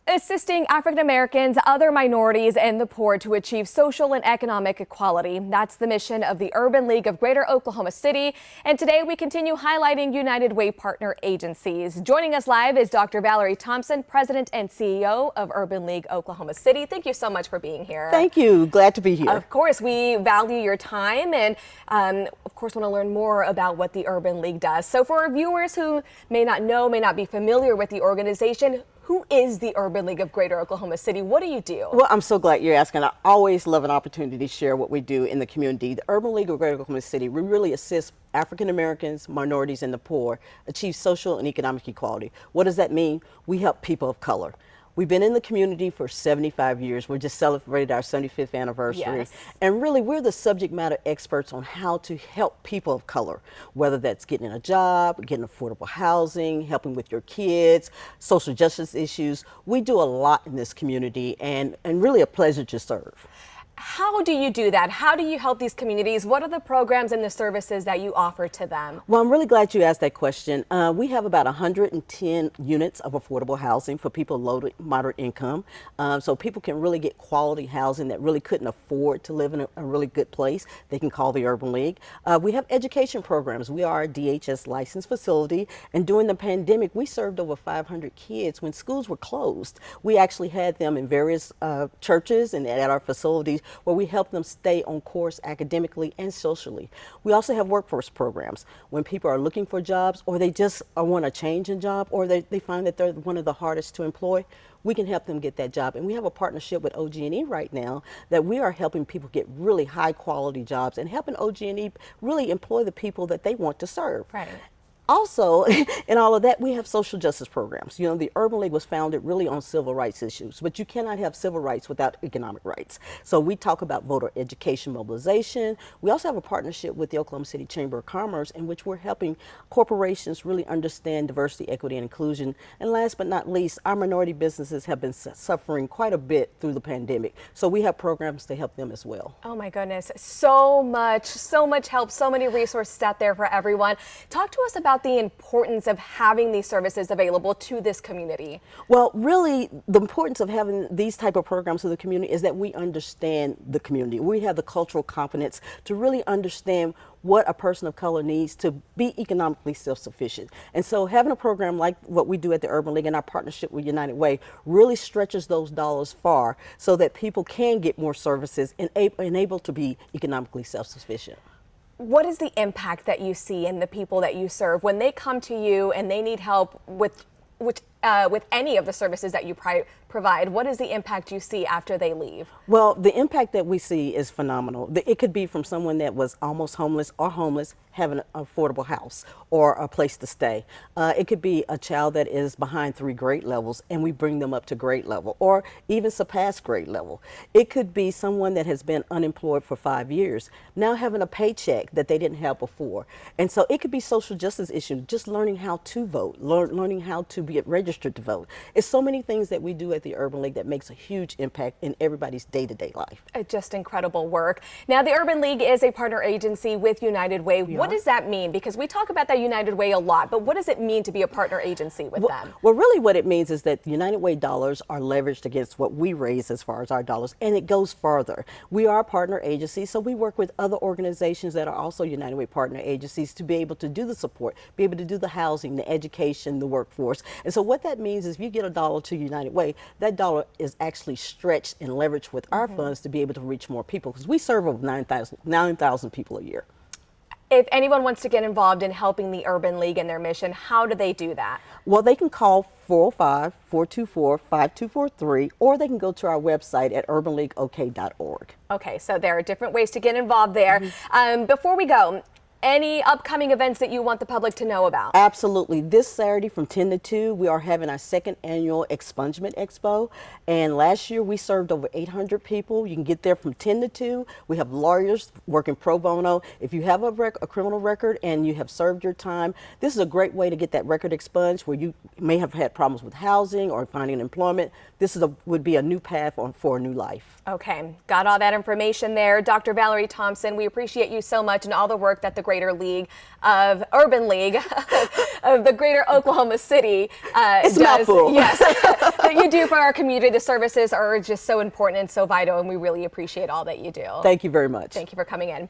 Assisting African Americans, other minorities, and the poor to achieve social and economic equality. That's the mission of the Urban League of Greater Oklahoma City. And today we continue highlighting United Way partner agencies. Joining us live is Dr. Valerie Thompson, President and CEO of Urban League Oklahoma City. Thank you so much for being here. Thank you. Glad to be here. Of course, we value your time and of course want to learn more about what the Urban League does. So for our viewers who may not know, may not be familiar with the organization, who is the Urban League of Greater Oklahoma City? What do you do? Well, I'm so glad you're asking. I always love an opportunity to share what we do in the community. The Urban League of Greater Oklahoma City, we really assist African Americans, minorities, and the poor achieve social and economic equality. What does that mean? We help people of color. We've been in the community for 75 years. We just celebrated our 75th anniversary. Yes. And really, we're the subject matter experts on how to help people of color, whether that's getting a job, getting affordable housing, helping with your kids, social justice issues. We do a lot in this community and really a pleasure to serve. How do you do that? How do you help these communities? What are the programs and the services that you offer to them? Well, I'm really glad you asked that question. We have about 110 units of affordable housing for people low to moderate income. So people can really get quality housing that really couldn't afford to live in a really good place. They can call the Urban League. We have education programs. We are a DHS licensed facility. And during the pandemic, we served over 500 kids when schools were closed. We actually had them in various churches and at our facilities where we help them stay on course academically and socially. We also have workforce programs when people are looking for jobs or they just want a change in job or they find that they're one of the hardest to employ. We can help them get that job. And we have a partnership with OG&E right now that we are helping people get really high quality jobs and helping OG&E really employ the people that they want to serve. Right. Also, in all of that, we have social justice programs. You know, the Urban League was founded really on civil rights issues, but you cannot have civil rights without economic rights. So we talk about voter education mobilization. We also have a partnership with the Oklahoma City Chamber of Commerce in which we're helping corporations really understand diversity, equity, and inclusion. And last but not least, our minority businesses have been suffering quite a bit through the pandemic. So we have programs to help them as well. Oh my goodness, so much help, so many resources out there for everyone. Talk to us about the importance of having these services available to this community. Well, really, the importance of having these type of programs to the community is that we understand the community. We have the cultural competence to really understand what a person of color needs to be economically self-sufficient. And so having a program like what we do at the Urban League and our partnership with United Way really stretches those dollars far so that people can get more services and able to be economically self-sufficient. What is the impact that you see in the people that you serve when they come to you and they need help with any of the services that you provide? What is the impact you see after they leave? Well, the impact that we see is phenomenal. It could be from someone that was almost homeless or homeless having an affordable house or a place to stay. It could be a child that is behind 3 grade levels and we bring them up to grade level or even surpass grade level. It could be someone that has been unemployed for 5 years, now having a paycheck that they didn't have before. And so it could be social justice issues, just learning how to vote, learning how to get registered to vote. It's so many things that we do at the Urban League that makes a huge impact in everybody's day-to-day life. Just incredible work. Now, the Urban League is a partner agency with United Way. What does that mean? Because we talk about that United Way a lot, but what does it mean to be a partner agency with them? Well, really what it means is that United Way dollars are leveraged against what we raise as far as our dollars, and it goes further. We are a partner agency, so we work with other organizations that are also United Way partner agencies to be able to do the support, be able to do the housing, the education, the workforce. And so what that means is if you get a dollar to United Way, that dollar is actually stretched and leveraged with our funds to be able to reach more people because we serve over 9,000 people a year. If anyone wants to get involved in helping the Urban League and their mission, how do they do that? Well, they can call 405-424-5243 or they can go to our website at urbanleagueok.org. Okay, so there are different ways to get involved there. Before we go, any upcoming events that you want the public to know about? Absolutely. This Saturday from 10 to 2, we are having our 2nd annual Expungement Expo. And last year we served over 800 people. You can get there from 10 to 2. We have lawyers working pro bono. If you have a criminal record and you have served your time, this is a great way to get that record expunged where you may have had problems with housing or finding employment. This would be a new path for a new life. Okay, got all that information there. Dr. Valerie Thompson, we appreciate you so much and all the work that the Greater League of Urban League of the Greater Oklahoma City it's does. a mouthful. Yes. that you do for our community. The services are just so important and so vital, and we really appreciate all that you do. Thank you very much. Thank you for coming in.